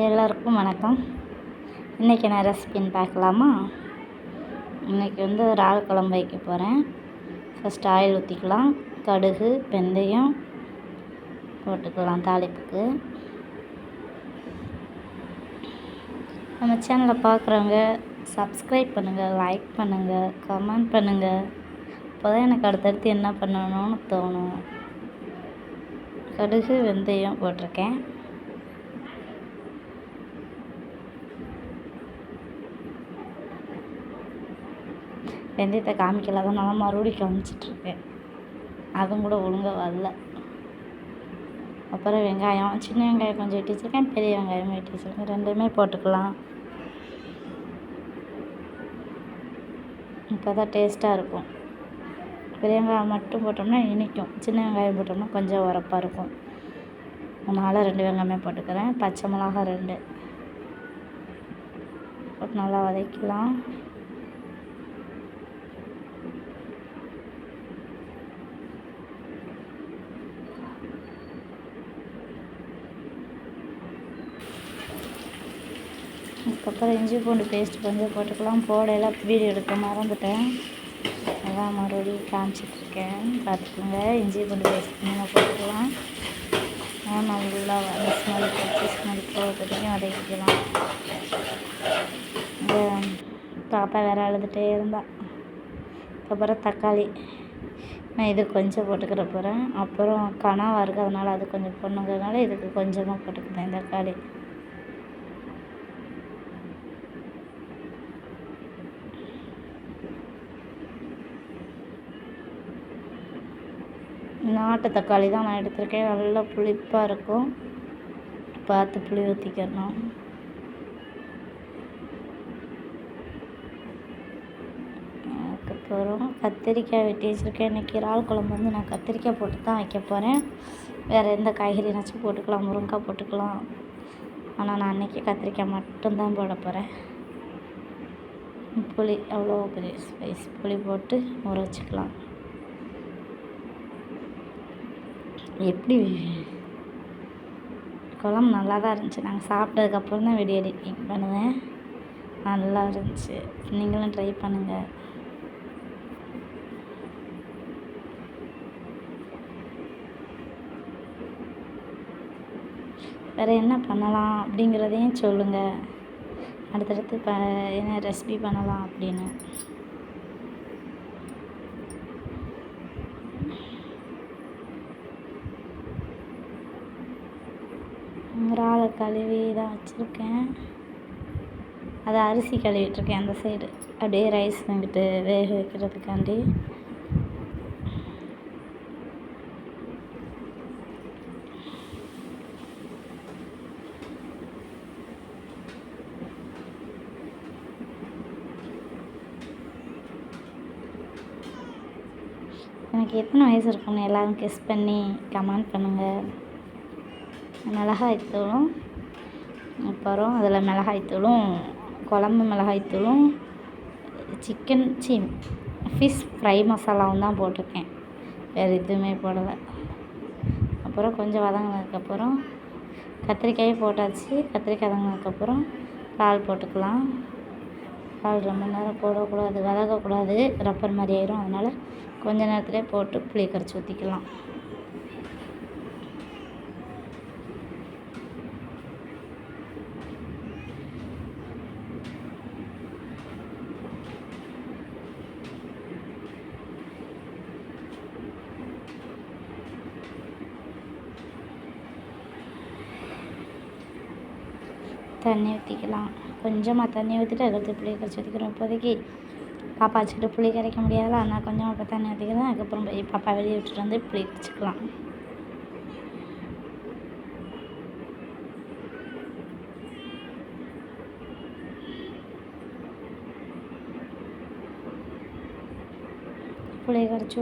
எல்லாருக்கும் வணக்கம். இன்றைக்கி என்ன ரெசிபின்னு பார்க்கலாமா? இன்றைக்கி இறால் குழம்பு வைக்க போகிறேன். ஃபஸ்ட்டு ஆயில் ஊற்றிக்கலாம். கடுகு, வெந்தயம் போட்டுக்கலாம் தாளிப்புக்கு. நம்ம சேனலை பார்க்குறவங்க சப்ஸ்கிரைப் பண்ணுங்கள், லைக் பண்ணுங்கள், கமெண்ட் பண்ணுங்கள். அப்போ தான் எனக்கு அடுத்தடுத்து என்ன பண்ணணும்னு தோணும். கடுகு, வெந்தயம் போட்டிருக்கேன். வெந்தயத்தை காமிக்கல, அதனால மறுபடியும் காமிச்சிட்ருக்கேன். அதுவும் கூட ஒழுங்காக வரல. அப்புறம் வெங்காயம், சின்ன வெங்காயம் கொஞ்சம் வெட்டி வச்சுருக்கேன், பெரிய வெங்காயம் வெட்டி வச்சுருக்கேன். ரெண்டுமே போட்டுக்கலாம். இப்போ தான் டேஸ்ட்டாக இருக்கும். பெரிய வெங்காயம் மட்டும் போட்டோம்னா இனிக்கும், சின்ன வெங்காயம் போட்டோம்னா கொஞ்சம் உரப்பாக இருக்கும். அதனால் 2 வெங்காயமே போட்டுக்கிறேன். பச்சை மிளகா 2 போட்டு நல்லா வதக்கலாம். அதுக்கப்புறம் இஞ்சி பூண்டு பேஸ்ட் கொஞ்சம் போட்டுக்கலாம். போடையில் வீடியோ எடுக்க மறந்துட்டேன், அதான் மறுபடியும் காமிச்சிட்ருக்கேன், பார்த்துக்கோங்க. இஞ்சி பூண்டு பேஸ்ட் கொஞ்சமாக போட்டுக்கலாம். நல்லா அந்த ஸ்மெல் போகிறதுக்கு வதக்கிக்கலாம். இந்த பாப்பா வேறு அழுதுகிட்டே இருந்தால். அதுக்கப்புறம் தக்காளி நான் இது கொஞ்சம் போட்டுக்கிற போகிறேன். அப்புறம் கனவா இருக்குது, அதனால் அது கொஞ்சம் பொண்ணுங்கிறதுனால இதுக்கு கொஞ்சமாக போட்டுக்கிறேன் தக்காளி. நாட்டு தக்காளி தான் நான் எடுத்திருக்கேன். நல்லா புளிப்பாக இருக்கும், பார்த்து புளி ஊற்றிக்கணும். அதுக்கப்புறம் கத்திரிக்காய் வெட்டி வச்சுருக்கேன். இன்றைக்கி இறால் குழம்பு நான் கத்திரிக்காய் போட்டு தான் வைக்க போகிறேன். வேறு எந்த காய்கறினாச்சும் போட்டுக்கலாம், முருங்கைக்காய் போட்டுக்கலாம். ஆனால் நான் அன்றைக்கி கத்திரிக்காய் மட்டும்தான் போட போகிறேன். புளி அவ்வளோ பெரிய ஸ்பைஸ் புளி போட்டு ஊற வச்சுக்கலாம். எப்படி குழம்பு நல்லா தான் இருந்துச்சு. நாங்கள் சாப்பிட்டதுக்கப்புறம் தான் வீடியோ எடிட்டிங் பண்ணுவேன். நல்லா இருந்துச்சு. நீங்களும் ட்ரை பண்ணுங்கள். வேறு என்ன பண்ணலாம் அப்படிங்கிறதையும் சொல்லுங்கள். அடுத்தடுத்து என்ன ரெசிபி பண்ணலாம் அப்படின்னு. இறாலை கழுவி தான் வச்சுருக்கேன். அதை அரிசி கழுவிட்டுருக்கேன் அந்த சைடு, அப்படியே ரைஸ் வந்துட்டு வேக வைக்கிறதுக்காண்டி. எனக்கு எத்தனை வயசு இருக்குன்னு எல்லோரும் கெஸ் பண்ணி கமெண்ட் பண்ணுங்கள். மிளகாய்த்தூளும், அப்புறம் அதில் மிளகாய்த்தூளும், குழம்பு மிளகாய்த்தூளும், ஃபிஷ் ஃப்ரை மசாலாவும் தான் போட்டிருக்கேன். வேறு எதுவுமே போடலை. அப்புறம் கொஞ்சம் வதங்கினதுக்கப்புறம் கத்திரிக்காயும் போட்டாச்சு. கத்திரிக்காய் வதங்கினதுக்கப்புறம் இறால் போட்டுக்கலாம். இறால் ரொம்ப நேரம் போடக்கூடாது, வதக்கக்கூடாது, ரப்பர் மாதிரி ஆயிரும். அதனால் கொஞ்ச நேரத்துலேயே போட்டு புளி கரைச்சி ஊற்றிக்கலாம். தண்ணி ஊற்றிக்கலாம். கொஞ்சமாக தண்ணி ஊற்றிட்டு அதுக்கடுத்து புளி கரைச்சி ஊற்றிக்கிறோம். இப்போதைக்கு பாப்பா வச்சுக்கிட்டு புளி கரைக்க முடியாதுல்ல, அதனால் கொஞ்சமாக இப்போ தண்ணி ஊற்றிக்கிறேன். அதுக்கப்புறம் போய் பாப்பா வெளியே விட்டுட்டு வந்து புளி கரைச்சிக்கலாம். புளி கரைச்சி